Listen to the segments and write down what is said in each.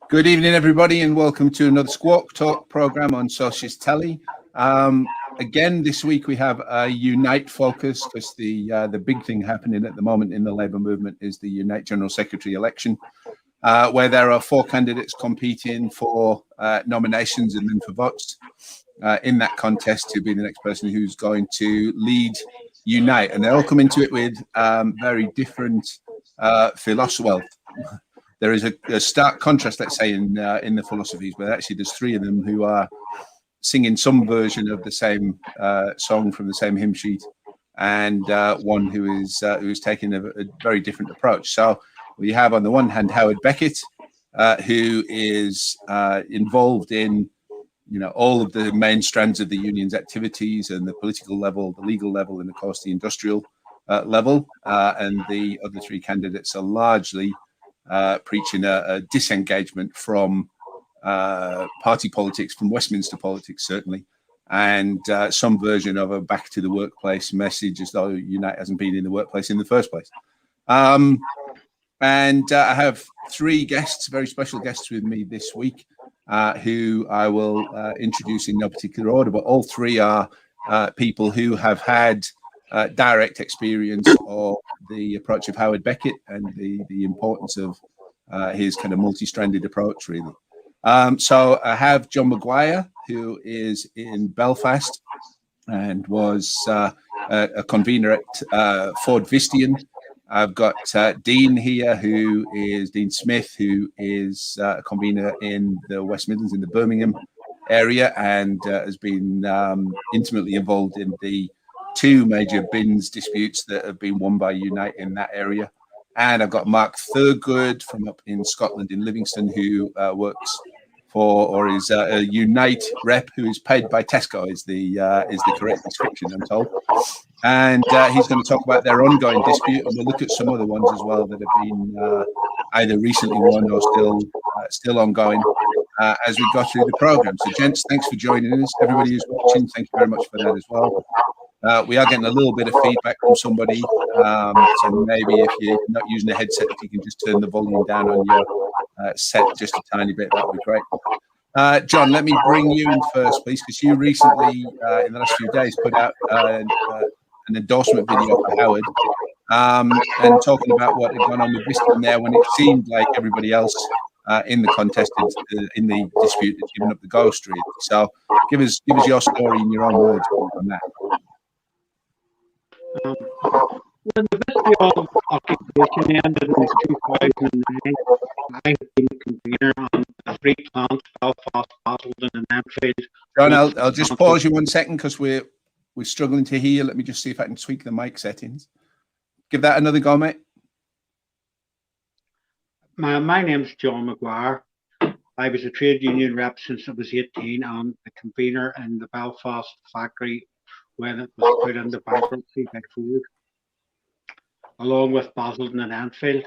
Good evening, everybody, and welcome to another Skwawk Talk program on Socialist Telly. Again, this week we have a Unite focus because the big thing happening at the moment in the Labour movement is the Unite General Secretary election, where there are 4 candidates competing for nominations and then for votes in that contest to be the next person who's going to lead Unite. And they all come into it with very different philosophy. Well, there is a stark contrast, let's say, in the philosophies, but actually there's 3 of them who are singing some version of the same song from the same hymn sheet, and one who is taking a very different approach. So we have on the one hand Howard Beckett, who is involved in all of the main strands of the union's activities and the political level, the legal level, and of course the industrial level. And the other 3 candidates are largely preaching a disengagement from party politics, from Westminster politics, certainly, and some version of a back to the workplace message, as though Unite hasn't been in the workplace in the first place. And I have 3 guests, very special guests with me this week, who I will introduce in no particular order, but all 3 are people who have had direct experience of the approach of Howard Beckett and the importance of his kind of multi-stranded approach, really. So I have John Maguire, who is in Belfast and was a convener at Ford Vistian. I've got Dean here, who is Dean Smith, who is a convener in the West Midlands, in the Birmingham area, and has been intimately involved in the 2 major bins disputes that have been won by Unite in that area. And I've got Mark Thurgood from up in Scotland, in Livingston, who works for, or is a Unite rep who is paid by Tesco, is the correct description, I'm told. And he's going to talk about their ongoing dispute, and we'll look at some other ones as well that have been either recently won or still ongoing as we go through the program. So, gents, thanks for joining us. Everybody who's watching, thank you very much for that as well. We are getting a little bit of feedback from somebody, so maybe if you're not using a headset, if you can just turn the volume down on your set just a tiny bit, that would be great. John, let me bring you in first, please, because you recently, in the last few days, put out an endorsement video for Howard, and talking about what had gone on with Vista there when it seemed like everybody else in the contest, in the dispute, had given up the ghost, really. So give us your story in your own words on that. When the Vista occupation ended in 2009, I have been convener on the 3 plants, Belfast, Basildon, and Enfield. John, I'll just pause you 1 second because we're struggling to hear. Let me just see if I can tweak the mic settings. Give that another go, mate. My name's John Maguire. I was a trade union rep since I was 18 and a convener in the Belfast factory when it was put into bankruptcy by Ford, along with Basildon and Enfield.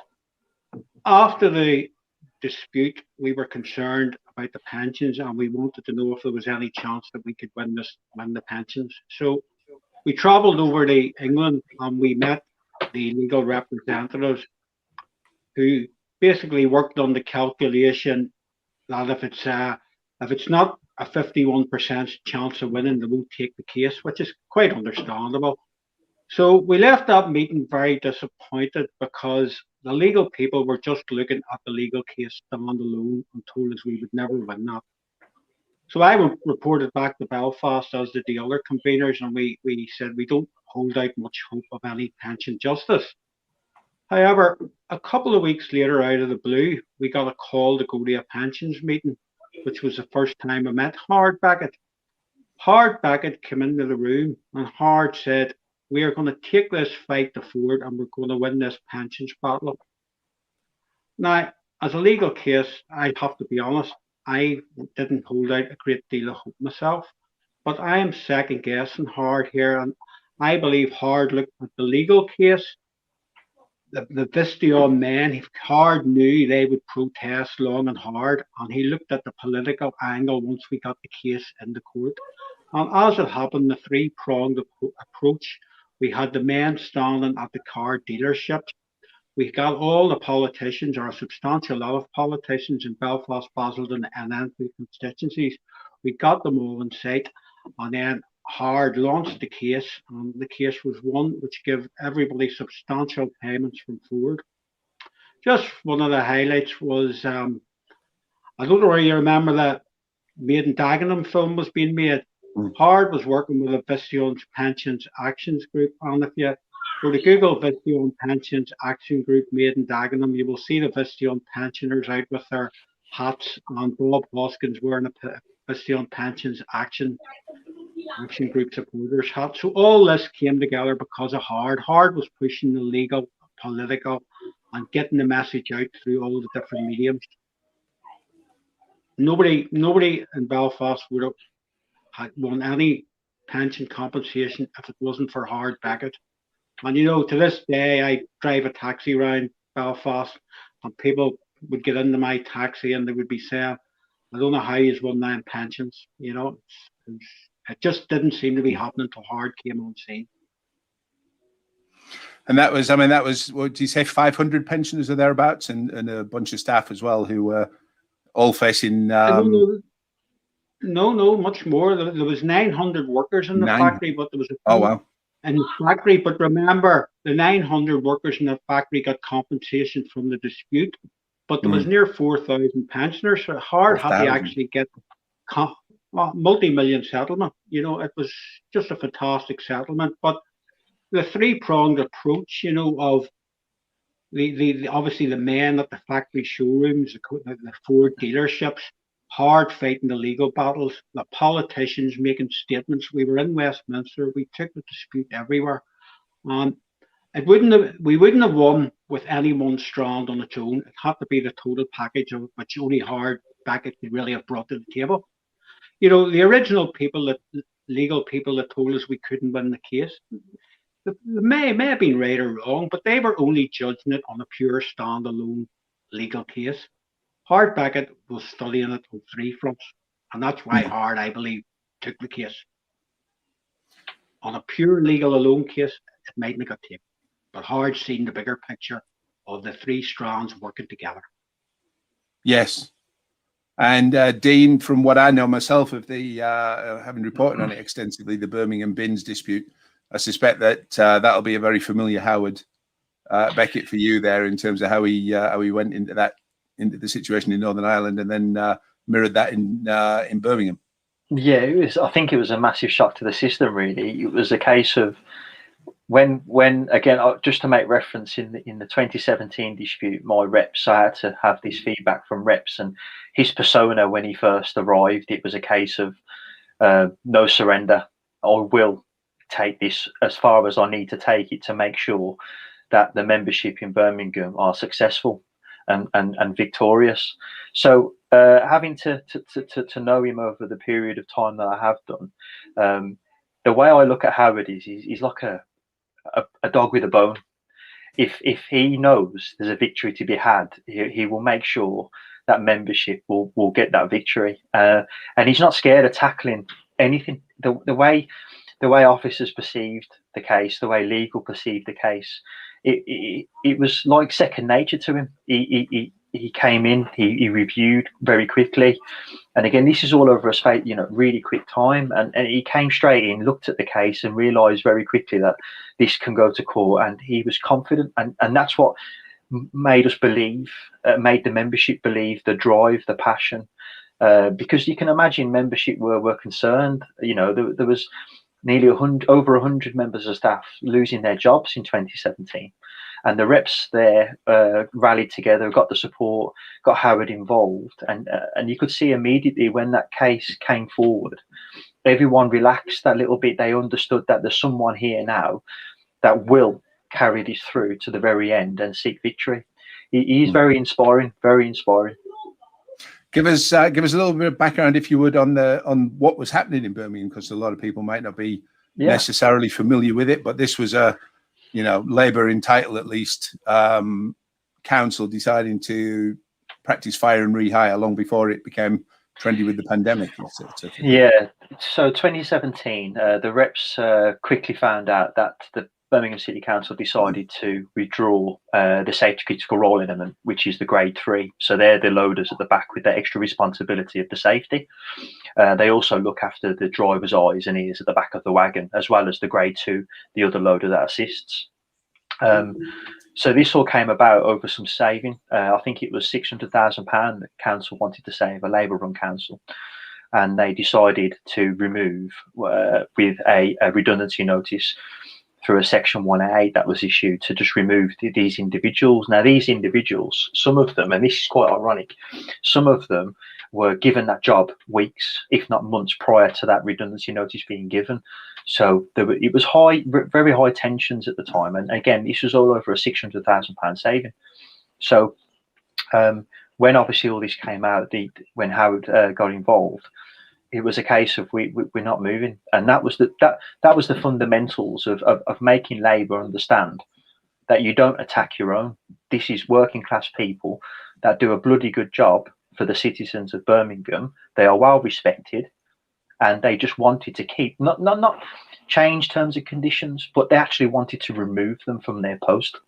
After the dispute, we were concerned about the pensions, and we wanted to know if there was any chance that we could win the pensions. So we travelled over to England and we met the legal representatives, who basically worked on the calculation that if it's not a 51% chance of winning, they won't take the case, which is quite understandable. So we left that meeting very disappointed because the legal people were just looking at the legal case standalone and told us we would never win that. So I reported back to Belfast, as did the other conveners, and we said we don't hold out much hope of any pension justice. However, a couple of weeks later, out of the blue, we got a call to go to a pensions meeting, which was the first time I met Howard Beckett. Howard Beckett came into the room and Howard said, "We are going to take this fight to Ford and we're going to win this pensions battle." Now, as a legal case, I have to be honest, I didn't hold out a great deal of hope myself, but I am second guessing Howard here, and I believe Howard looked at the legal case. The Vista men, Howard knew they would protest long and hard, and he looked at the political angle once we got the case in the court. And as it happened, the 3-pronged approach, we had the men standing at the car dealerships, we got all the politicians, or a substantial lot of politicians in Belfast, Basildon, and Enfield constituencies. We got them all in sight, and then Hard launched the case, and the case was won, which gave everybody substantial payments from Ford. Just one of the highlights was, I don't know whether you remember that Maiden Dagenham film was being made. Hard was working with a Visteon's Pensions Actions Group, and if you were to Google Visteon Pensions Action Group Maiden Dagenham, you will see the Visteon pensioners out with their hats, and Bob Hoskins wearing a Visteon Pensions Action Group supporters hat. So all this came together because of Hard. Hard was pushing the legal, political, and getting the message out through all the different mediums. Nobody in Belfast would have had won any pension compensation if it wasn't for Hard Beckett. And you know, to this day, I drive a taxi around Belfast, and people would get into my taxi and they would be saying, "I don't know how he's won 9 pensions." You know, it just didn't seem to be happening until Hard came on scene. And that was, I mean, that was, what did you say, 500 pensioners or thereabouts, and a bunch of staff as well who were all facing. No, much more. There was 900 workers in the factory, but there was in the factory. But remember, the 900 workers in that factory got compensation from the dispute, but there was near 4,000 pensioners. So Hard had to actually get multi-million settlement. You know, it was just a fantastic settlement. But the three-pronged approach, you know, of the obviously the men at the factory showrooms, the Ford dealerships, Hard fighting the legal battles, the politicians making statements. We were in Westminster. We took the dispute everywhere. We wouldn't have won with any one strand on its own. It had to be the total package of which only Hard Beckett could really have brought to the table. You know, the original legal people that told us we couldn't win the case, they may have been right or wrong, but they were only judging it on a pure standalone legal case. Hard Beckett was studying it on 3 fronts, and that's why Hard, I believe, took the case. On a pure legal alone case, it might make a tip, but Hard seen the bigger picture of the 3 strands working together. Yes. And Dean, from what I know myself of the having reported on it extensively, the Birmingham bins dispute, I suspect that that'll be a very familiar Howard Beckett for you there in terms of how he went into the situation in Northern Ireland and then mirrored that in Birmingham. Yeah, I think it was a massive shock to the system. Really, it was a case of when again, just to make reference in the 2017 dispute, my reps, I had to have this feedback from reps, and his persona when he first arrived, it was a case of no surrender. I will take this as far as I need to take it to make sure that the membership in Birmingham are successful and victorious. So having to know him over the period of time that I have done, the way I look at Howard is he's like a dog with a bone. If he knows there's a victory to be had, he will make sure that membership will get that victory, and he's not scared of tackling anything. The way officers perceived the case, the way legal perceived the case, it was like second nature to him. He came in, he reviewed very quickly, and again, this is all over a space, really quick time, and he came straight in, looked at the case, and realised very quickly that this can go to court, and he was confident, and that's what made us believe, made the membership believe, the drive, the passion, because you can imagine membership were concerned. There was nearly over 100 members of staff losing their jobs in 2017. And the reps there rallied together, got the support, got Howard involved. And you could see immediately when that case came forward, everyone relaxed a little bit. They understood that there's someone here now that will carry this through to the very end and seek victory. He's very inspiring, very inspiring. Give us a little bit of background, if you would, on what was happening in Birmingham, because a lot of people might not be necessarily familiar with it. But this was a, Labour entitled at least council deciding to practice fire and rehire long before it became trendy with the pandemic. Yeah. So 2017, the reps quickly found out that Birmingham City Council decided to withdraw the safety critical role element, which is the grade 3. So they're the loaders at the back with the extra responsibility of the safety. They also look after the driver's eyes and ears at the back of the wagon, as well as the grade 2, the other loader that assists. So this all came about over some saving. I think it was £600,000 that council wanted to save, a Labour-run council. And they decided to remove with a redundancy notice through a section 188 that was issued to just remove these individuals. Now, these individuals, some of them, and this is quite ironic, some of them were given that job weeks, if not months, prior to that redundancy notice being given. So it was high, very high tensions at the time. And again, this was all over a £600,000 saving. So when obviously all this came out, when Howard got involved, it was a case of we're not moving, and that was the fundamentals of making Labour understand that you don't attack your own. This is working class people that do a bloody good job for the citizens of Birmingham. They are well respected, and they just wanted to keep not change terms and conditions, but they actually wanted to remove them from their post.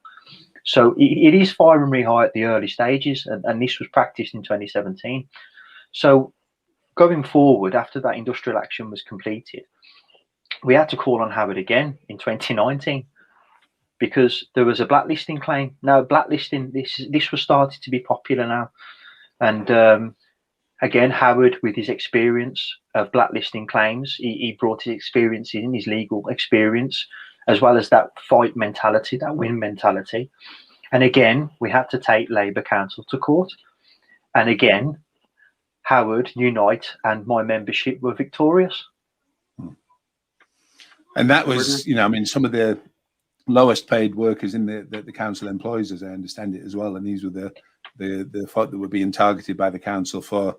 So it is fire and rehire at the early stages, and this was practiced in 2017. So going forward, after that industrial action was completed, we had to call on Howard again in 2019 because there was a blacklisting claim. Now, blacklisting, this was started to be popular now. And again, Howard, with his experience of blacklisting claims, he brought his experience in, his legal experience, as well as that fight mentality, that win mentality. And again, we had to take Labour Council to court. And again, Howard, Unite, and my membership were victorious. And that was, I mean, some of the lowest paid workers in the council employs, as I understand it as well. And these were the folk that were being targeted by the council for,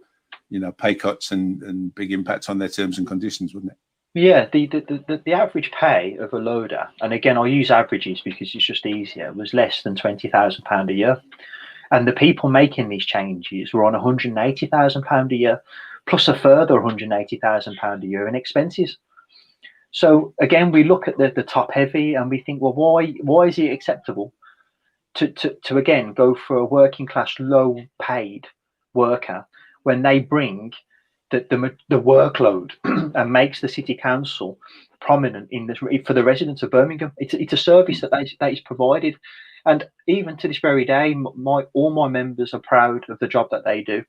pay cuts and big impacts on their terms and conditions, wouldn't it? Yeah, the average pay of a loader, and again, I use averages because it's just easier, was less than £20,000 a year. And the people making these changes were on £180,000 a year, plus a further £180,000 a year in expenses. So again, we look at the top heavy and we think, well, why is it acceptable to again go for a working class, low paid worker when they bring the workload and makes the city council prominent for the residents of Birmingham? It's a service that is provided. And even to this very day, all my members are proud of the job that they do.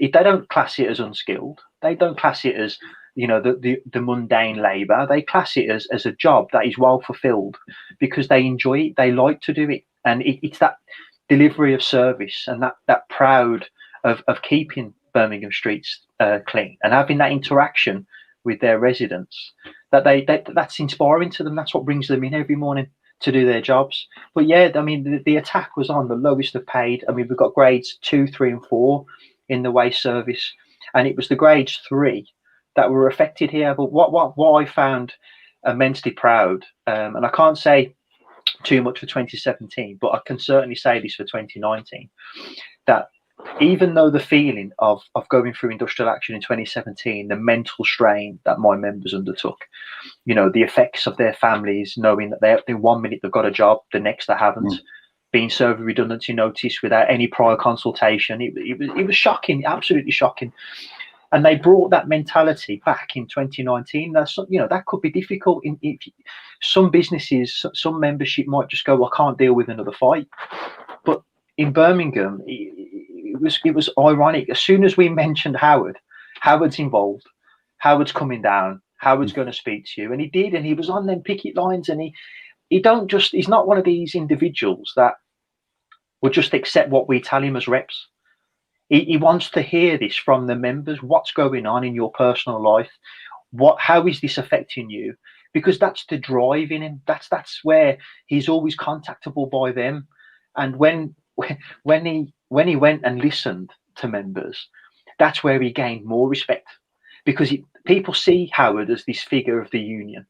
They don't class it as unskilled. They don't class it as, the mundane labour. They class it as a job that is well fulfilled because they enjoy it. They like to do it. And it's that delivery of service and that proud of keeping Birmingham streets clean and having that interaction with their residents that's inspiring to them. That's what brings them in every morning to do their jobs. But yeah, I mean, the attack was on the lowest of paid. I mean, we've got grades 2, 3, and 4 in the waste service, and it was the grades 3 that were affected here. But what I found immensely proud, and I can't say too much for 2017, but I can certainly say this for 2019, that even though the feeling of going through industrial action in 2017, the mental strain that my members undertook, the effects of their families, knowing that they 1 minute they've got a job, the next they haven't, being served a redundancy notice without any prior consultation, it was shocking, absolutely shocking. And they brought that mentality back in 2019. That could be difficult. If some businesses, some membership might just go, well, I can't deal with another fight. But in Birmingham, it was ironic. As soon as we mentioned Howard's involved, Howard's coming down, Howard's going to speak to you, and he did, and he was on them picket lines, and he's not one of these individuals that will just accept what we tell him as reps. He wants to hear this from the members. What's going on in your personal life? How is this affecting you? Because that's the drive in him. That's where he's always contactable by them. And when he went and listened to members, that's where he gained more respect, because people see Howard as this figure of the union,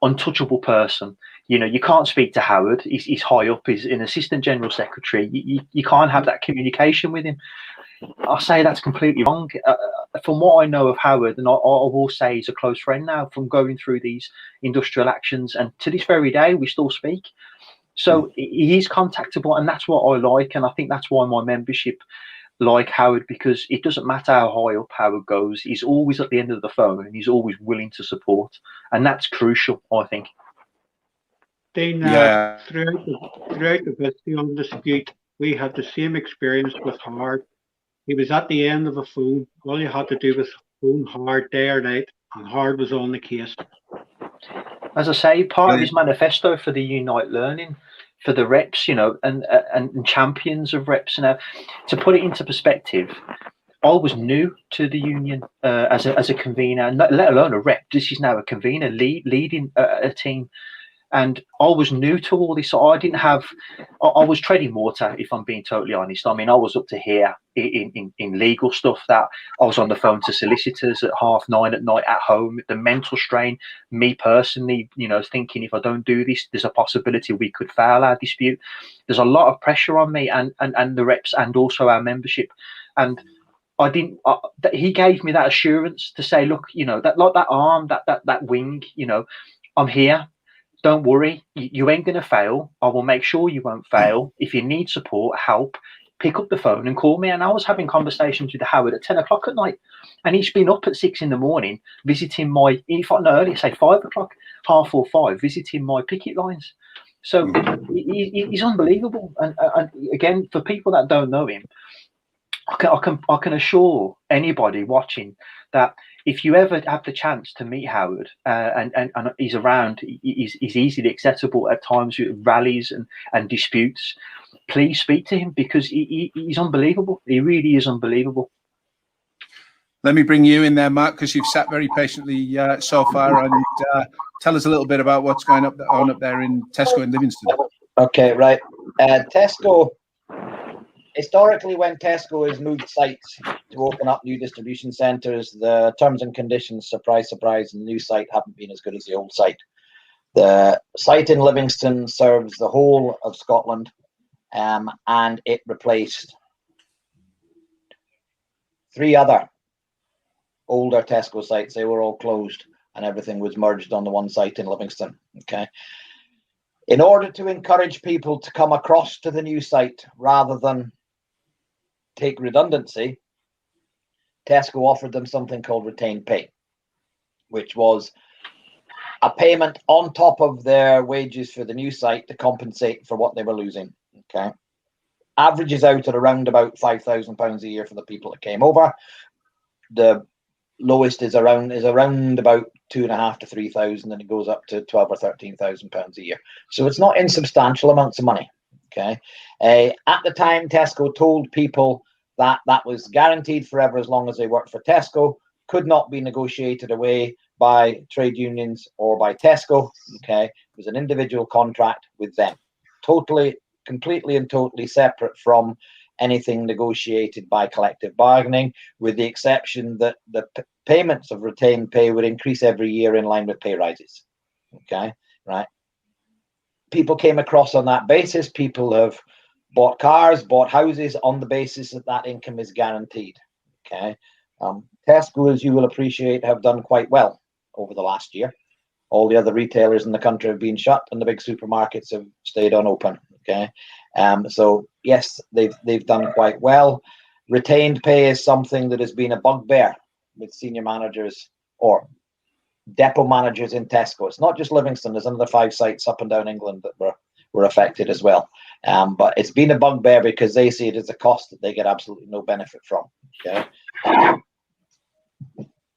untouchable person. You can't speak to Howard. He's high up. He's an assistant general secretary. You can't have that communication with him. I say that's completely wrong. from what I know of Howard, and I will say he's a close friend now from going through these industrial actions, and to this very day we still speak. So he is contactable, and that's what I like, and I think that's why my membership like Howard, because it doesn't matter how high up Howard goes, he's always at the end of the phone and he's always willing to support, and that's crucial, I think. Dean, throughout the history on dispute, we had the same experience with Howard. He was at the end of a phone. All you had to do was phone Howard day or night, and Howard was on the case. As I say, part of his manifesto for the Unite Learning, for the reps, and champions of reps. Now, to put it into perspective, I was new to the union as a convener, let alone a rep. This is now a convener leading a team. And I was new to all this, so I didn't have. I was treading water, if I'm being totally honest. I mean, I was up to here in legal stuff. That I was on the phone to solicitors at 9:30 at night at home. The mental strain, me personally, thinking if I don't do this, there's a possibility we could fail our dispute. There's a lot of pressure on me and the reps and also our membership. And I didn't. He gave me that assurance to say, look, that arm, that wing, I'm here. Don't worry, you ain't going to fail. I will make sure you won't fail. If you need support, help, pick up the phone and call me. And I was having conversations with Howard at 10 o'clock at night. And he's been up at 6 in the morning visiting earlier, say 5 o'clock, 4:30, visiting my picket lines. So he's unbelievable. And again, for people that don't know him, I can assure anybody watching that if you ever have the chance to meet Howard and he's around, he's easily accessible at times with rallies and disputes, please speak to him because he's unbelievable. He really is unbelievable. Let me bring you in there, Mark, because you've sat very patiently so far, and tell us a little bit about what's going on up there in Tesco in Livingston. Okay, right. Tesco. Historically, when Tesco has moved sites to open up new distribution centres, the terms and conditions, surprise, surprise, in the new site haven't been as good as the old site. The site in Livingston serves the whole of Scotland, and it replaced 3 other older Tesco sites. They were all closed, and everything was merged on the one site in Livingston. Okay. In order to encourage people to come across to the new site rather than take redundancy, Tesco offered them something called retained pay, which was a payment on top of their wages for the new site to compensate for what they were losing. Okay, averages out at around about £5,000 a year for the people that came over. The lowest is around about 2,500 to 3,000, and it goes up to 12 or 13,000 pounds a year. So it's not insubstantial amounts of money. Okay, at the time, Tesco told people that was guaranteed forever as long as they worked for Tesco, could not be negotiated away by trade unions or by Tesco. Okay, it was an individual contract with them, completely and totally separate from anything negotiated by collective bargaining, with the exception that the payments of retained pay would increase every year in line with pay rises. Okay, right. People came across on that basis. People have bought cars, bought houses on the basis that income is guaranteed. Okay, Tesco, as you will appreciate, have done quite well over the last year. All the other retailers in the country have been shut, and the big supermarkets have stayed on open. Okay, so yes, they've done quite well. Retained pay is something that has been a bugbear with senior managers or depot managers in Tesco. It's not just Livingston. There's another 5 sites up and down England that were affected as well. But it's been a bugbear because they see it as a cost that they get absolutely no benefit from. Okay.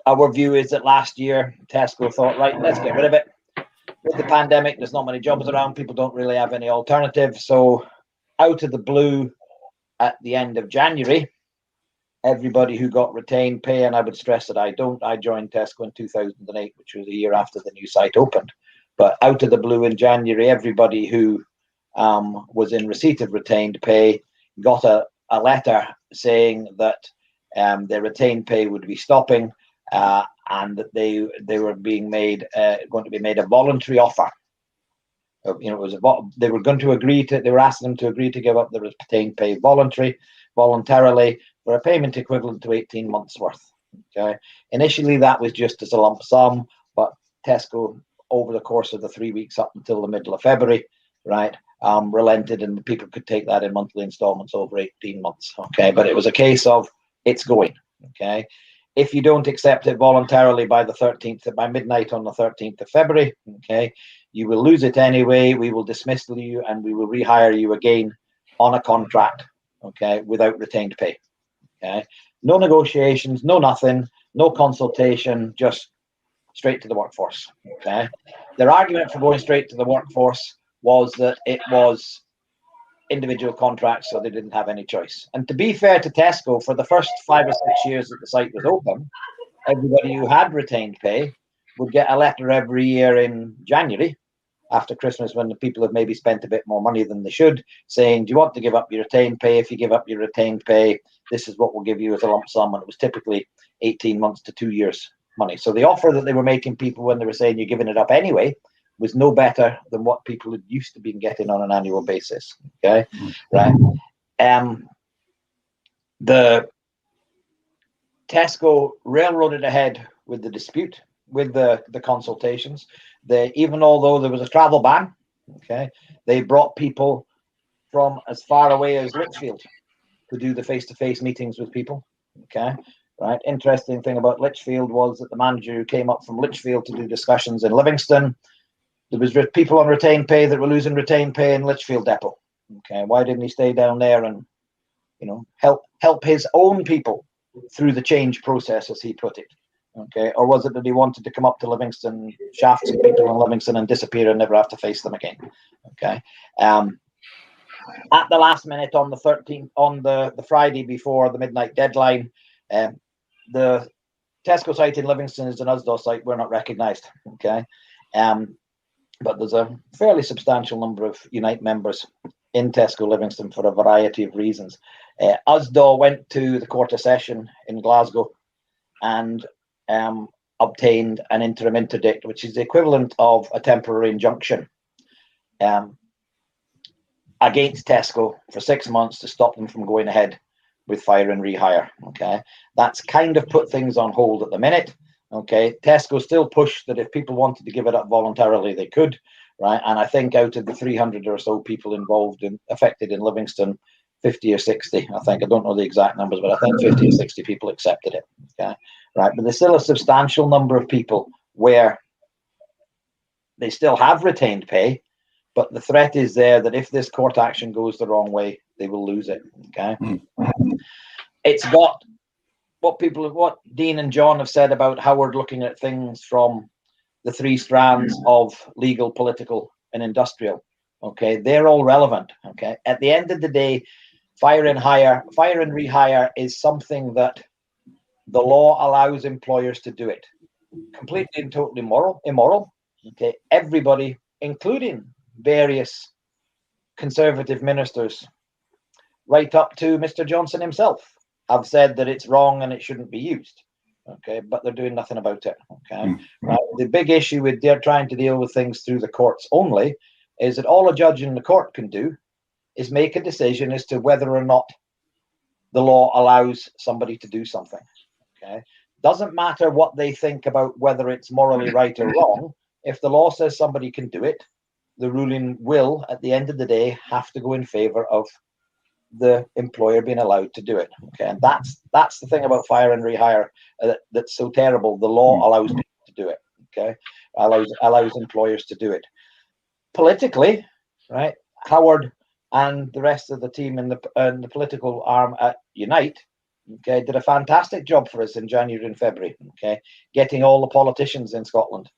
Our view is that last year Tesco thought, right, let's get rid of it. With the pandemic, there's not many jobs around. People don't really have any alternative. So out of the blue, at the end of January, everybody who got retained pay, and I would stress that I joined Tesco in 2008, which was a year after the new site opened. But out of the blue in January, everybody who was in receipt of retained pay got a letter saying that their retained pay would be stopping, and that they were being made going to be made a voluntary offer. It was they were going to agree to. They were asking them to agree to give up their retained pay voluntarily for a payment equivalent to 18 months' worth. Okay, initially that was just as a lump sum, but Tesco, over the course of the 3 weeks up until the middle of February, right, relented, and people could take that in monthly installments over 18 months. Okay, but it was a case of it's going. Okay, if you don't accept it voluntarily by the 13th, by midnight on the 13th of February, okay, you will lose it anyway. We will dismiss you and we will rehire you again on a contract, okay, without retained pay. Okay, no negotiations, no nothing, no consultation, just straight to the workforce. Okay, their argument for going straight to the workforce was that it was individual contracts, so they didn't have any choice. And to be fair to Tesco, for the first 5 or 6 years that the site was open, everybody who had retained pay would get a letter every year in January after Christmas, when the people have maybe spent a bit more money than they should, saying, do you want to give up your retained pay? If you give up your retained pay, this is what we'll give you as a lump sum. And it was typically 18 months to 2 years money. So the offer that they were making people when they were saying you're giving it up anyway was no better than what people had used to be getting on an annual basis. Okay, right. The Tesco railroaded ahead with the dispute, with the consultations. They, even although there was a travel ban, okay, they brought people from as far away as Lichfield to do the face-to-face meetings with people. Okay, right. Interesting thing about Lichfield was that the manager who came up from Lichfield to do discussions in Livingston, there was people on retained pay that were losing retained pay in Lichfield depot. Okay, why didn't he stay down there and, you know, help his own people through the change process, as he put it? Okay, or was it that he wanted to come up to Livingston, shaft some people in Livingston, and disappear and never have to face them again? Okay, at the last minute on the 13th, on the Friday before the midnight deadline, the Tesco site in Livingston is an USDO site. We're not recognised. Okay, but there's a fairly substantial number of Unite members in Tesco Livingston for a variety of reasons. USDO went to the Court of Session in Glasgow and obtained an interim interdict, which is the equivalent of a temporary injunction against Tesco for 6 months to stop them from going ahead with fire and rehire. Okay, that's kind of put things on hold at the minute. Okay, Tesco still pushed that if people wanted to give it up voluntarily, they could, right? And I think out of the 300 or so people involved in affected in Livingston, 50 or 60, I think, I don't know the exact numbers, but I think 50 or 60 people accepted it. Okay, right, but there's still a substantial number of people where they still have retained pay, but the threat is there that if this court action goes the wrong way, they will lose it. Okay, it's got what Dean and John have said about how we're looking at things from the three strands of legal, political, and industrial. Okay, they're all relevant. Okay, at the end of the day, fire and rehire is something that the law allows employers to do it. Completely and totally immoral. Okay, everybody, including various Conservative ministers, right up to Mr. Johnson himself, have said that it's wrong and it shouldn't be used. Okay, but they're doing nothing about it. Okay, right. The big issue with they're trying to deal with things through the courts only is that all a judge in the court can do is make a decision as to whether or not the law allows somebody to do something. Okay, doesn't matter what they think about whether it's morally right or wrong. If the law says somebody can do it, the ruling will, at the end of the day, have to go in favor of the employer being allowed to do it. Okay, and that's the thing about fire and rehire that's so terrible. The law allows people to do it. Okay, allows employers to do it. Politically, right? Howard and the rest of the team in the political arm at Unite, okay, did a fantastic job for us in January and February. Okay, getting all the politicians in Scotland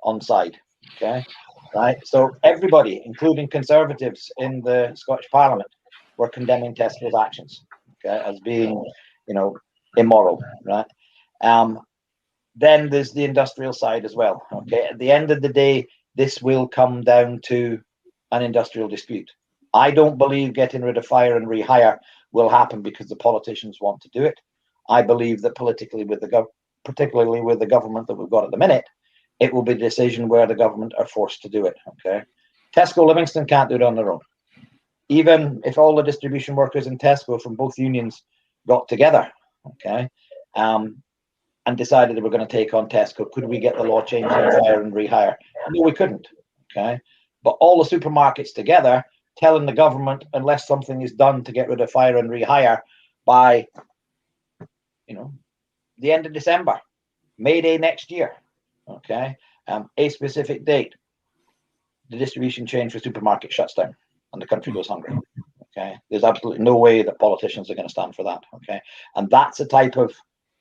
on side. Okay, right. So everybody, including Conservatives in the Scottish Parliament, were condemning Tesco's actions, okay, as being, you know, immoral, right? Then there's the industrial side as well. Okay, at the end of the day, this will come down to an industrial dispute. I don't believe getting rid of fire and rehire will happen because the politicians want to do it. I believe that politically, particularly with the government that we've got at the minute, it will be a decision where the government are forced to do it. Okay, Tesco Livingston can't do it on their own. Even if all the distribution workers in Tesco from both unions got together, okay, and decided they were going to take on Tesco, could we get the law changed on fire and rehire? No, we couldn't. Okay, but all the supermarkets together telling the government, unless something is done to get rid of fire and rehire by, the end of December, May Day next year, okay, a specific date, the distribution chain for supermarket shuts down and the country goes hungry. Okay, there's absolutely no way that politicians are going to stand for that. Okay, and that's the type of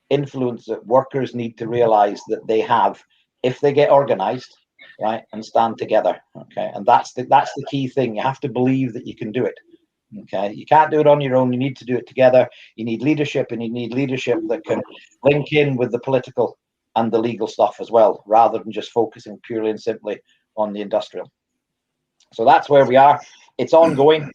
influence that workers need to realize that they have if they get organized, right, and stand together. Okay, and that's the key thing. You have to believe that you can do it. Okay, you can't do it on your own. You need to do it together. You need leadership, and you need leadership that can link in with the political and the legal stuff as well, rather than just focusing purely and simply on the industrial. So that's where we are. It's ongoing.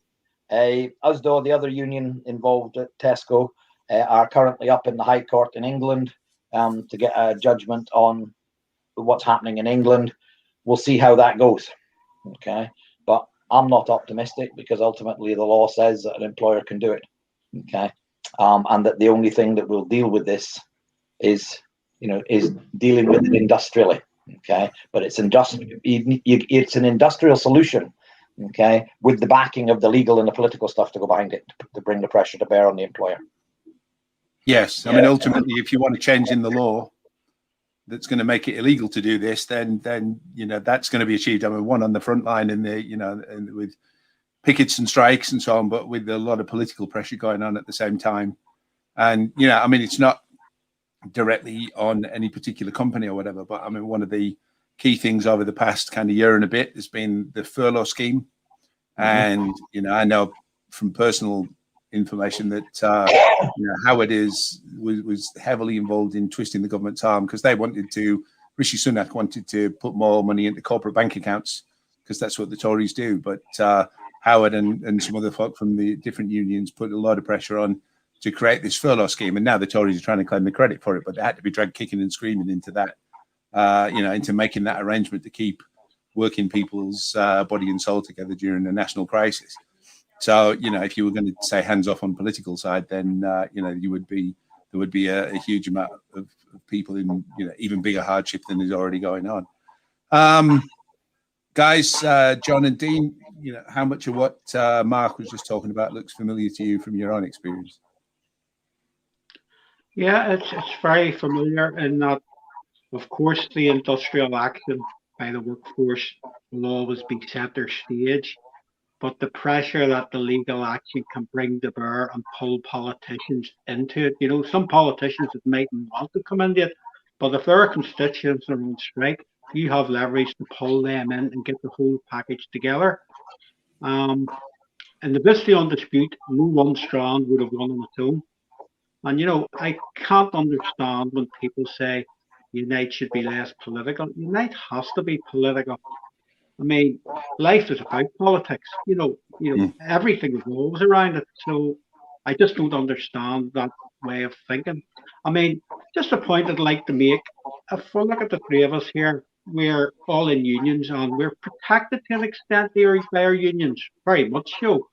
Usdo, the other union involved at Tesco, are currently up in the High Court in England to get a judgment on what's happening in England. We'll see how that goes. Okay, but I'm not optimistic because ultimately the law says that an employer can do it. Okay, and that the only thing that will deal with this is dealing with it industrially. Okay, but it's industrial. It's an industrial solution. Okay, with the backing of the legal and the political stuff to go behind it to bring the pressure to bear on the employer. Yes, I mean ultimately, if you want to change in the law that's going to make it illegal to do this, then that's going to be achieved. I mean, one on the front line in the and with pickets and strikes and so on, but with a lot of political pressure going on at the same time. And I mean, it's not directly on any particular company or whatever, but I mean, one of the key things over the past kind of year and a bit has been the furlough scheme. And I know from personal information that Howard was heavily involved in twisting the government's arm because Rishi Sunak wanted to put more money into corporate bank accounts because that's what the Tories do. But Howard and some other folk from the different unions put a lot of pressure on to create this furlough scheme, and now the Tories are trying to claim the credit for it, but they had to be dragged kicking and screaming into that, into making that arrangement to keep working people's body and soul together during a national crisis. So, if you were going to say hands off on political side, then there would be a huge amount of people in even bigger hardship than is already going on. Guys, John and Dean, how much of what Mark was just talking about looks familiar to you from your own experience? Yeah, it's very familiar in that, of course, the industrial action by the workforce will always be center stage, but the pressure that the legal action can bring to bear and pull politicians into it. Some politicians that mightn't want to come into it, but if their constituents are on strike, you have leverage to pull them in and get the whole package together. In the Vistey on dispute, no one strand would have won on its own. And I can't understand when people say Unite should be less political. Unite has to be political. I mean, life is about politics. Everything revolves around it. So I just don't understand that way of thinking. I mean, just a point I'd like to make. If we look at the three of us here, we're all in unions and we're protected to an extent by our unions, very much so.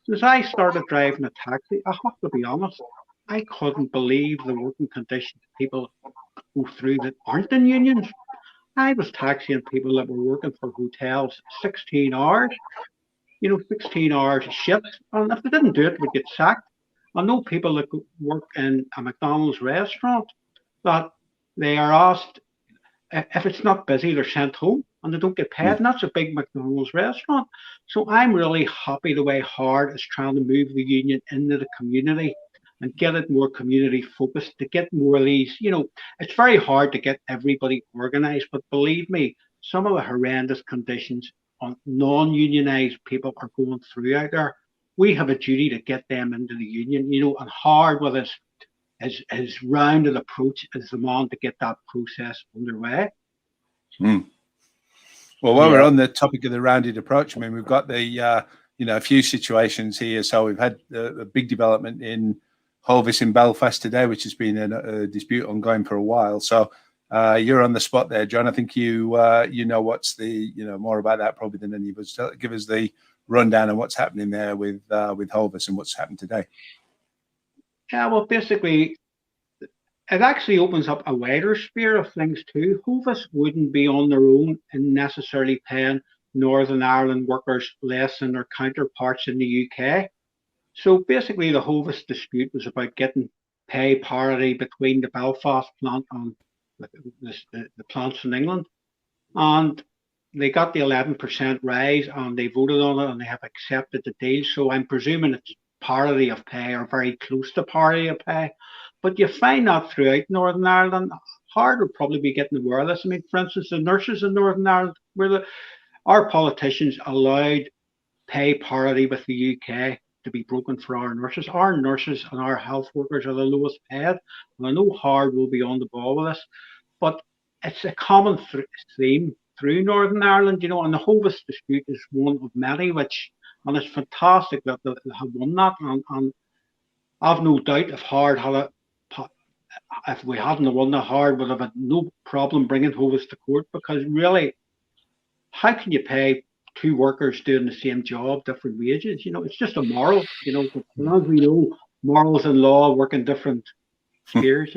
Since I started driving a taxi, I have to be honest, I couldn't believe the working conditions people go through that aren't in unions. I was taxiing people that were working for hotels 16 hours, 16 hours shifts. And if they didn't do it, would get sacked. I know people that work in a McDonald's restaurant that they are asked, if it's not busy, they're sent home and they don't get paid. And that's a big McDonald's restaurant. So I'm really happy the way Hard is trying to move the union into the community and get it more community focused to get more of these. It's very hard to get everybody organized, but believe me, some of the horrendous conditions on non-unionized people are going through out there. We have a duty to get them into the union, and Hard with his rounded approach is the man to get that process underway. Well, while we're on the topic of the rounded approach, I mean, we've got the a few situations here. So we've had a big development in Hovis in Belfast today, which has been a dispute ongoing for a while. So you're on the spot there, John. I think you what's the more about that probably than any of us. Give us the rundown on what's happening there with Hovis and what's happened today. Yeah, well, basically, it actually opens up a wider sphere of things too. Hovis wouldn't be on their own in necessarily paying Northern Ireland workers less than their counterparts in the UK. So basically, the Hovis dispute was about getting pay parity between the Belfast plant and the plants in England. And they got the 11% raise and they voted on it and they have accepted the deal. So I'm presuming it's parity of pay or very close to parity of pay. But you find that throughout Northern Ireland. Hard would probably be getting aware of this. I mean, for instance, the nurses in Northern Ireland, our politicians allowed pay parity with the UK to be broken for our nurses. Our nurses and our health workers are the lowest paid. And I know Hard will be on the ball with this, but it's a common theme through Northern Ireland, and the Hovis dispute is one of many, and it's fantastic that they have won that. And I've no doubt if we hadn't won that, Hard would have had no problem bringing Hovis to court, because really, how can you pay two workers doing the same job different wages? It's just immoral. But as we know, morals and law work in different spheres.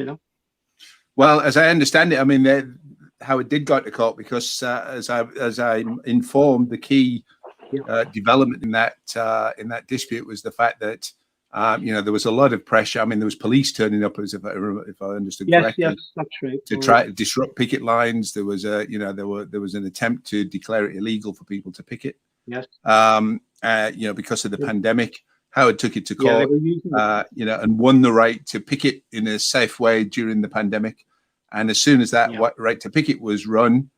Well, as I understand it, I mean, how it did go to court, because as I'm informed, the key development in that dispute was the fact that there was a lot of pressure. I mean, there was police turning up, as if I understood correctly. Yes, that's right. To try to disrupt picket lines. There was there was an attempt to declare it illegal for people to picket. Yes. Because of the pandemic. Howard took it to court, and won the right to picket in a safe way during the pandemic. And as soon as that right to picket was run,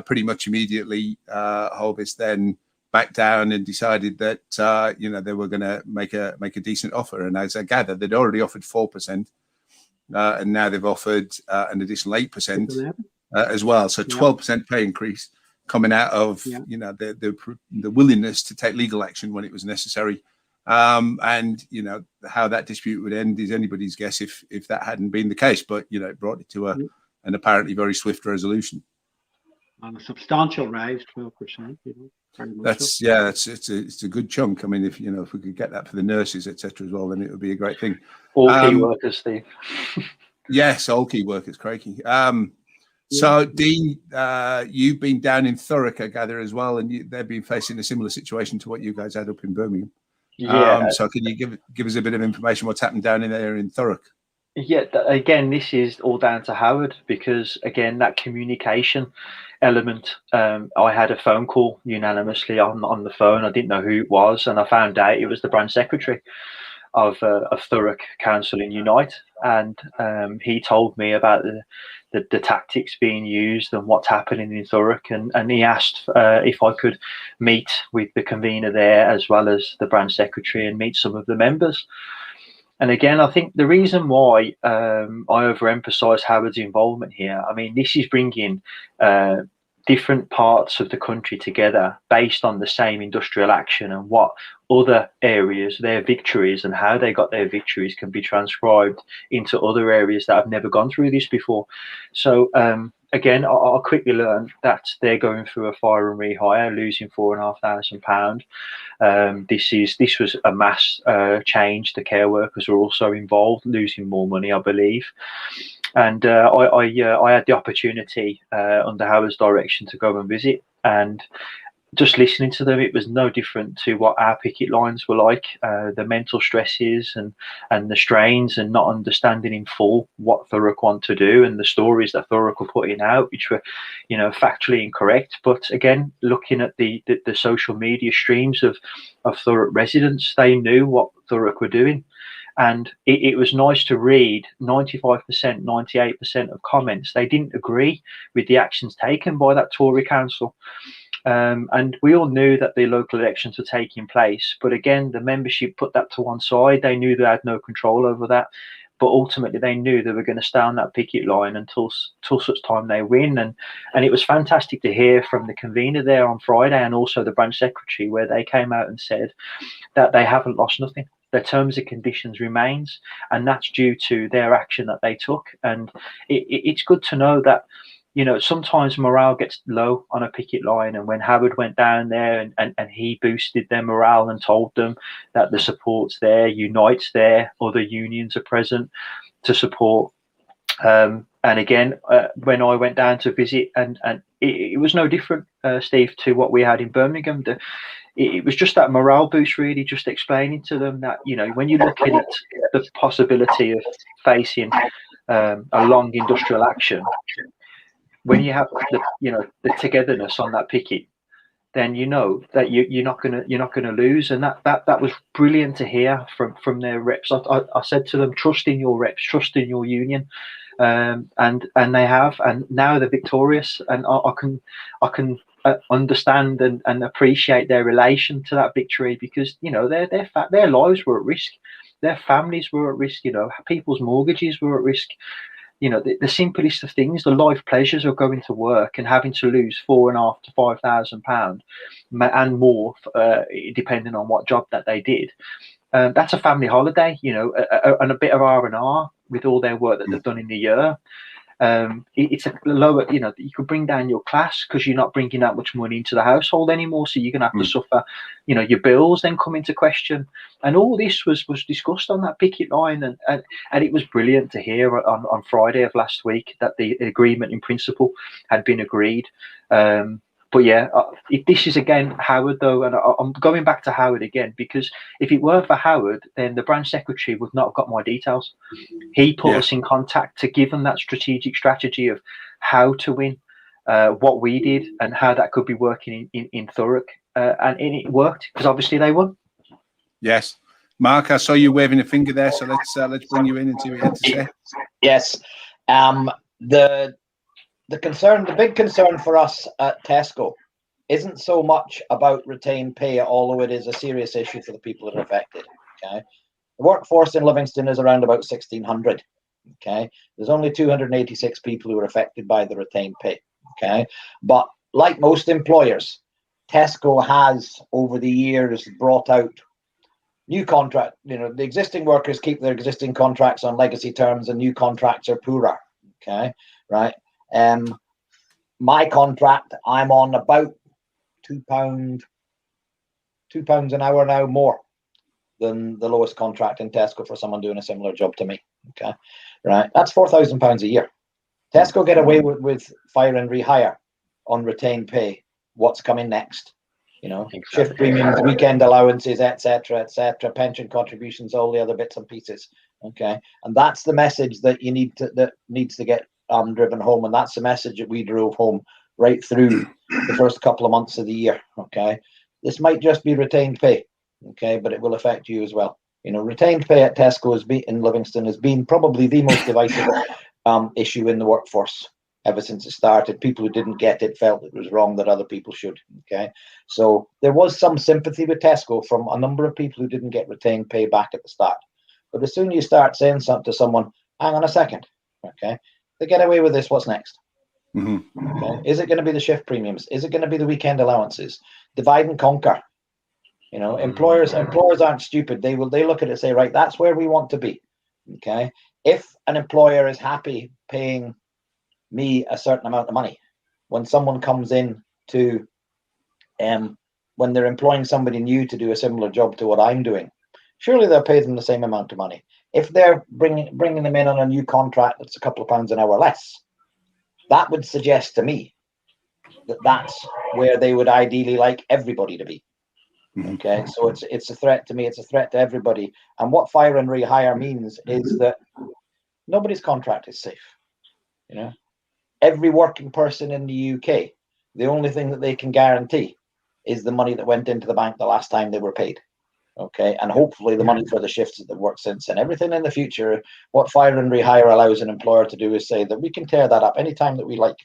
pretty much immediately, Hovis then backed down and decided that they were going to make a decent offer. And as I gather, they'd already offered 4%, and now they've offered an additional 8% as well. So 12% pay increase coming out of the willingness to take legal action when it was necessary. And how that dispute would end is anybody's guess if that hadn't been the case. But it brought it to an apparently very swift resolution. And a substantial rise, 12%. It's a good chunk. I mean, if we could get that for the nurses, etc., as well, then it would be a great thing. All key workers, Steve. Yes, all key workers, crikey. So, Dean, you've been down in Thurrock, I gather, as well, and they've been facing a similar situation to what you guys had up in Birmingham. Yeah. So can you give us a bit of information what's happened down in there in Thurrock? Yeah, again, this is all down to Howard, because again, that communication element. I had a phone call unanimously on the phone. I didn't know who it was, and I found out it was the branch secretary of Thurrock Council in Unite, and he told me about the tactics being used and what's happening in Thurrock, and he asked if I could meet with the convener there as well as the branch secretary and meet some of the members. And again, I think the reason why I overemphasize Howard's involvement here, I mean, this is bringing different parts of the country together based on the same industrial action, and what other areas, their victories and how they got their victories can be transcribed into other areas that have never gone through this before. So again, I quickly learned that they're going through a fire and rehire, losing £4,500. This was a mass change. The care workers were also involved, losing more money, I believe. And I had the opportunity under Howard's direction to go and visit, and just listening to them, it was no different to what our picket lines were like. The mental stresses and the strains, and not understanding in full what Thurrock want to do, and the stories that Thurrock were putting out, which were, factually incorrect. But again, looking at the social media streams of Thurrock residents, they knew what Thurrock were doing. And it was nice to read 95%, 98% of comments. They didn't agree with the actions taken by that Tory council. And we all knew that the local elections were taking place. But again, the membership put that to one side. They knew they had no control over that. But ultimately, they knew they were going to stay on that picket line until such time they win. And it was fantastic to hear from the convener there on Friday, and also the branch secretary, where they came out and said that they haven't lost nothing. Their terms and conditions remains, and that's due to their action that they took. And it's good to know that, sometimes morale gets low on a picket line, and when Howard went down there and he boosted their morale and told them that the support's there, Unite's there, other unions are present to support And again, when I went down to visit, and it was no different, Steve, to what we had in Birmingham. It was just that morale boost, really, just explaining to them that, you know, when you're looking at the possibility of facing a long industrial action, when you have the togetherness on that picket, then you know that you're not gonna lose, and that was brilliant to hear from their reps. I said to them, trust in your reps, trust in your union, and they have, and now they're victorious, and I can understand and appreciate their relation to that victory, because you know their lives were at risk, their families were at risk, you know, people's mortgages were at risk. You know, the simplest of things, the life pleasures of going to work and having to lose £4,500 to £5,000 and more, depending on what job that they did. That's a family holiday, you know, and a bit of R&R with all their work that they've done in the year. It's a lower, you know, you could bring down your class because you're not bringing that much money into the household anymore. So you're going to have to suffer, you know, your bills then come into question. And all this was discussed on that picket line. And it was brilliant to hear on Friday of last week that the agreement in principle had been agreed. But yeah, this is again Howard, though, and I'm going back to Howard again, because if it weren't for Howard, then the branch secretary would not have got my details. He put us in contact to give them that strategic strategy of how to win, what we did, and how that could be working in Thurrock, and it worked because obviously they won. Yes, Mark, I saw you waving a finger there, so let's bring you in and see what you had to say. Yes, the big concern for us at Tesco isn't so much about retained pay, although it is a serious issue for the people that are affected. Okay, the workforce in Livingston is around about 1,600. Okay, there's only 286 people who are affected by the retained pay. Okay, but like most employers, Tesco has over the years brought out new contract. You know, the existing workers keep their existing contracts on legacy terms, and new contracts are poorer. Okay, right. My contract, I'm on about £2 an hour now more than the lowest contract in Tesco for someone doing a similar job to me. Okay, right, that's £4,000 a year. Tesco get away with fire and rehire on retained pay. What's coming next? You know, shift premiums, weekend allowances, etc., pension contributions, all the other bits and pieces. Okay, and that's the message that needs to get driven home, and that's the message that we drove home right through the first couple of months of the year. Okay, this might just be retained pay, okay, but it will affect you as well. You know, retained pay at Tesco in Livingston has been probably the most divisive issue in the workforce ever since it started. People who didn't get it felt it was wrong that other people should. Okay, so there was some sympathy with Tesco from a number of people who didn't get retained pay back at the start. But as soon as you start saying something to someone, hang on a second, okay, they get away with this, what's next? Okay. Is it going to be the shift premiums? Is it going to be the weekend allowances? Divide and conquer. You know, employers aren't stupid. They look at it and say, right, that's where we want to be. Okay, if an employer is happy paying me a certain amount of money, when someone comes in to when they're employing somebody new to do a similar job to what I'm doing, surely they'll pay them the same amount of money. If they're bringing them in on a new contract that's a couple of pounds an hour less, that would suggest to me that that's where they would ideally like everybody to be. Okay, so it's a threat to me. It's a threat to everybody. And what fire and rehire means is that nobody's contract is safe. You know, every working person in the UK, the only thing that they can guarantee is the money that went into the bank the last time they were paid. Okay, and hopefully the money for the shifts that they've worked since. And everything in the future, what fire and rehire allows an employer to do is say that we can tear that up anytime that we like.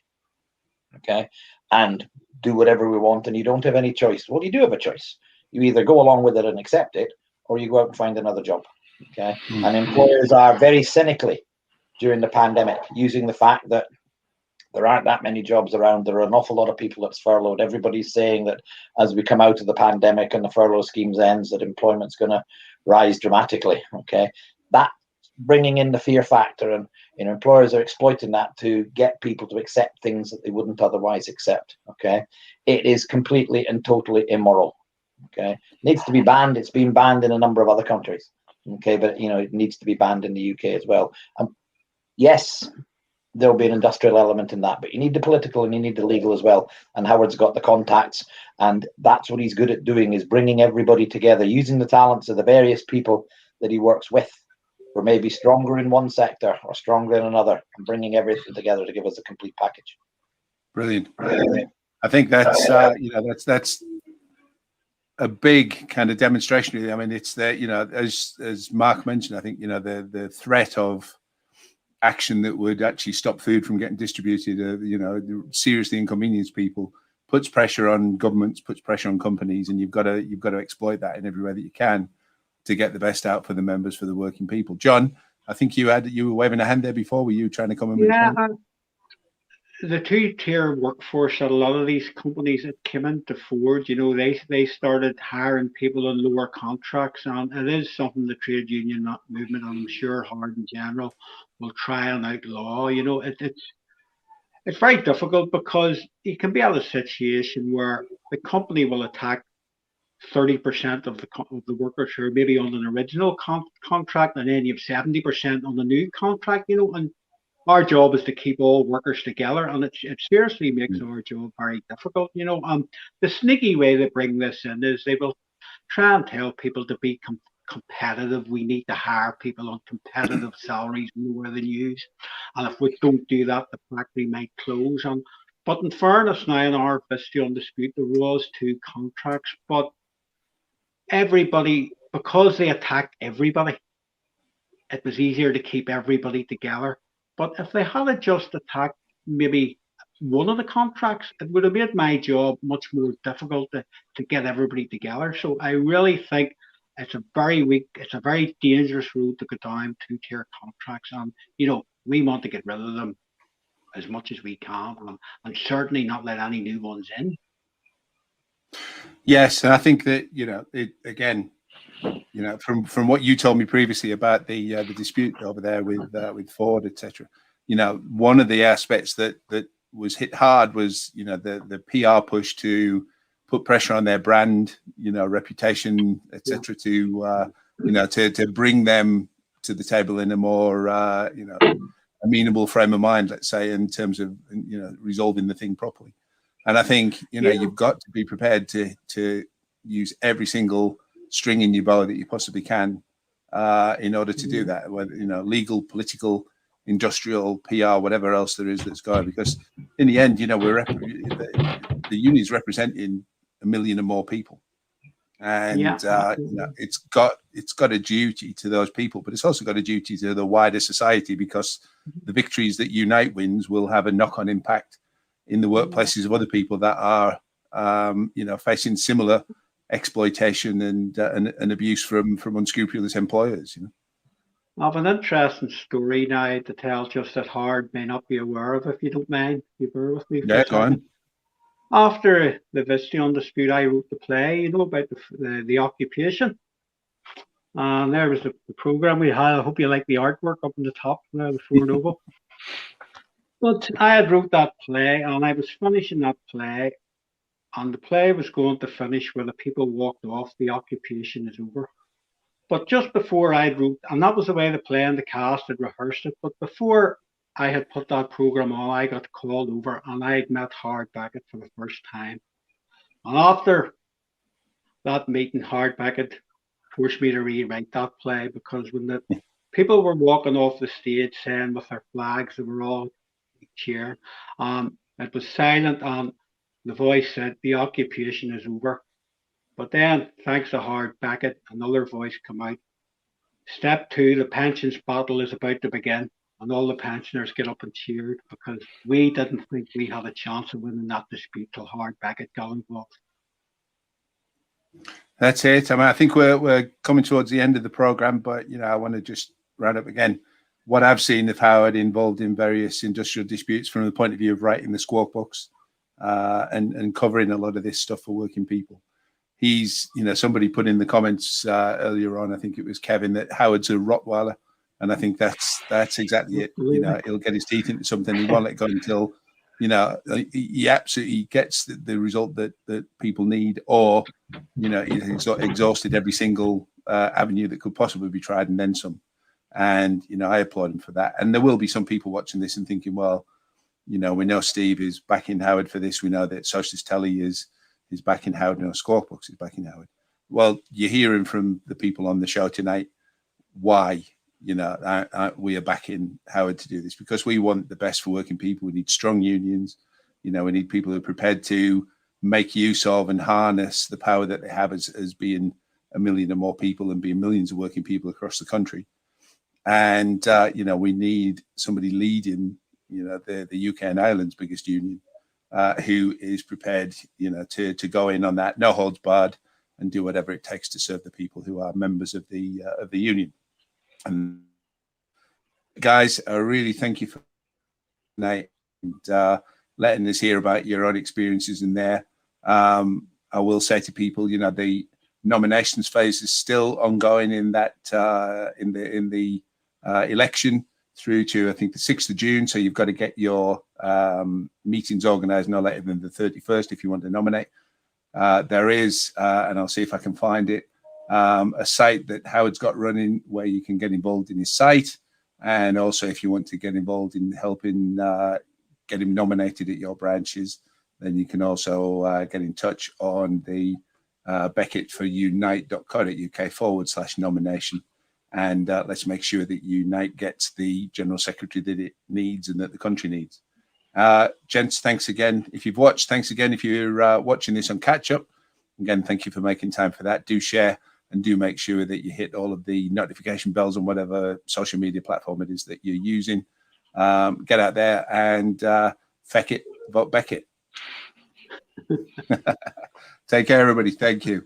Okay, and do whatever we want, and you don't have any choice. Well, you do have a choice. You either go along with it and accept it, or you go out and find another job. Okay, and employers are very cynically during the pandemic using the fact that there aren't that many jobs around. There are an awful lot of people that's furloughed. Everybody's saying that as we come out of the pandemic and the furlough schemes ends, that employment's going to rise dramatically. Okay, that bringing in the fear factor, and employers are exploiting that to get people to accept things that they wouldn't otherwise accept. Okay, it is completely and totally immoral. Okay, it needs to be banned. It's been banned in a number of other countries. Okay, but it needs to be banned in the UK as well. yes, there'll be an industrial element in that, but you need the political and you need the legal as well. And Howard's got the contacts, and that's what he's good at doing, is bringing everybody together, using the talents of the various people that he works with, who are maybe stronger in one sector or stronger in another, and bringing everything together to give us a complete package. Brilliant. I think that's that's a big kind of demonstration. Really. I mean, it's there, as Mark mentioned. I think the threat of action that would actually stop food from getting distributed, seriously inconvenience people, puts pressure on governments, puts pressure on companies, and you've got to exploit that in every way that you can to get the best out for the members, for the working people. John, I think you were waving a hand there before. Were you trying to come in with a point? The two-tier workforce that a lot of these companies that came into Ford, they started hiring people on lower contracts, and it is something the trade union movement, and I'm sure Hard in general, will try and outlaw. It's very difficult because you can be at a situation where the company will attack 30% of the workers who are maybe on an original contract, and then you have 70% on the new contract. And our job is to keep all workers together, and it seriously makes our job very difficult. The sneaky way they bring this in is they will try and tell people to be competitive. We need to hire people on competitive salaries more than use, and if we don't do that, the factory might close. But in fairness, now in our Vistyon dispute, there was 2 contracts, but everybody, because they attacked everybody, it was easier to keep everybody together. But if they had just attacked maybe one of the contracts, it would have made my job much more difficult to get everybody together. So I really think it's a very dangerous road to go down, 2-tier contracts. And, we want to get rid of them as much as we can, and certainly not let any new ones in. Yes, and I think that, from what you told me previously about the dispute over there with Ford, etc. One of the aspects that was hit hard was the PR push to put pressure on their brand, reputation, etc. To bring them to the table in a more amenable frame of mind, let's say, in terms of resolving the thing properly. And I think you've got to be prepared to use every single string in your bow that you possibly can in order to do that, whether legal, political, industrial, PR, whatever else there is that's going. Because in the end, the union's representing 1 million or more people, and it's got a duty to those people, but it's also got a duty to the wider society, because the victories that Unite wins will have a knock-on impact in the workplaces of other people that are facing similar exploitation and abuse from unscrupulous employers. I have an interesting story now to tell, just that Hard may not be aware of, if you don't mind. You bear with me for a go on. After the Vistyon dispute, I wrote the play, about the occupation. And there was the program we had. I hope you like the artwork up on the top there, the Ford Oval. But I had wrote that play, and I was finishing that play, and the play was going to finish where the people walked off, the occupation is over. But just before I wrote, and that was the way the play and the cast had rehearsed it, but before I had put that program on, I got called over, and I had met Howard Beckett for the first time. And after that meeting, Howard Beckett forced me to rewrite that play, because when the people were walking off the stage saying with their flags, they were all cheering, it was silent, and the voice said, "The occupation is over." But then, thanks to Howard Beckett, another voice came out. "Step 2, the pensions battle is about to begin." And all the pensioners get up and cheered, because we didn't think we had a chance of winning that dispute till Howard Beckett got involved. That's it. I mean, I think we're coming towards the end of the program, but I want to just round up again what I've seen of Howard involved in various industrial disputes from the point of view of writing the Skwawk books and covering a lot of this stuff for working people. He's, somebody put in the comments earlier on, I think it was Kevin, that Howard's a Rottweiler. And I think that's exactly it. He'll get his teeth into something. He won't let go until, he absolutely gets the result that people need, or, he's exhausted every single avenue that could possibly be tried and then some. And, I applaud him for that. And there will be some people watching this and thinking, well, we know Steve is backing Howard for this. We know that Socialist Telly is backing Howard. Skwawk Books is backing Howard. Well, you're hearing from the people on the show tonight why, we are backing Howard to do this, because we want the best for working people. We need strong unions. We need people who are prepared to make use of and harness the power that they have as being a million or more people and being millions of working people across the country. And, we need somebody leading, the UK and Ireland's biggest union, who is prepared, to go in on that, no holds barred, and do whatever it takes to serve the people who are members of the union. And guys, I really thank you for tonight and letting us hear about your own experiences in there. I will say to people, the nominations phase is still ongoing in that in the election through to, I think, the 6th of June. So you've got to get your meetings organized no later than the 31st if you want to nominate. There is, and I'll see if I can find it, a site that Howard's got running where you can get involved in his site. And also, if you want to get involved in helping get him nominated at your branches, then you can also get in touch on the Beckett for unite.co.uk/nomination. And let's make sure that Unite gets the General Secretary that it needs and that the country needs. Gents, thanks again. If you've watched, thanks again. If you're watching this on catch up, again, thank you for making time for that. Do share and do make sure that you hit all of the notification bells on whatever social media platform it is that you're using. Get out there and feck it, vote Beckett. Take care, everybody. Thank you.